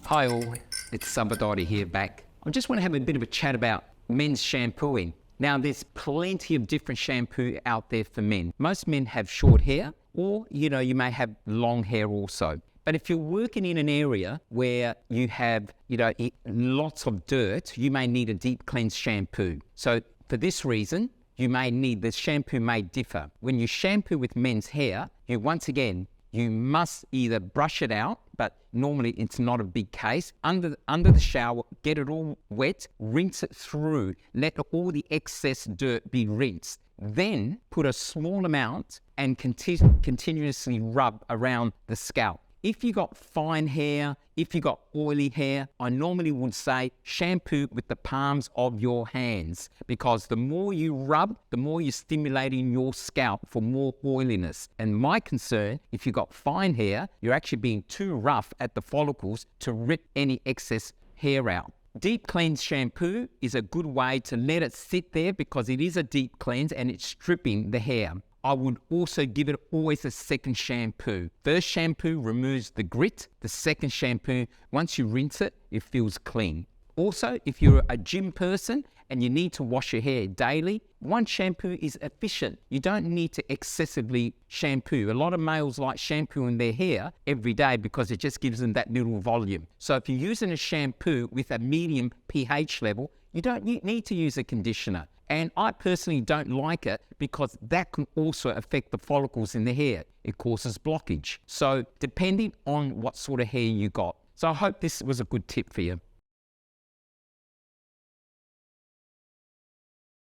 Hi all, it's Salvatore here back. I just want to have a bit of a chat about men's shampooing. Now there's plenty of different shampoo out there for men. Most men have short hair or, you may have long hair also. But if you're working in an area where you have, lots of dirt, you may need a deep cleanse shampoo. So for this reason, the shampoo may differ. When you shampoo with men's hair, you must either brush it out, but normally it's not a big case, under the shower, get it all wet, rinse it through, let all the excess dirt be rinsed. Then put a small amount and continuously rub around the scalp. If you got fine hair, if you got oily hair, I normally would say shampoo with the palms of your hands, because the more you rub, the more you're stimulating your scalp for more oiliness. And my concern, if you got fine hair, you're actually being too rough at the follicles to rip any excess hair out. Deep cleanse shampoo is a good way to let it sit there because it is a deep cleanse and it's stripping the hair. I would also give it always a second shampoo. First shampoo removes the grit. The second shampoo, once you rinse it, it feels clean. Also, if you're a gym person and you need to wash your hair daily, one shampoo is efficient. You don't need to excessively shampoo. A lot of males like shampooing their hair every day because it just gives them that little volume. So if you're using a shampoo with a medium pH level, you don't need to use a conditioner. And I personally don't like it because that can also affect the follicles in the hair. It causes blockage. So depending on what sort of hair you got. So I hope this was a good tip for you.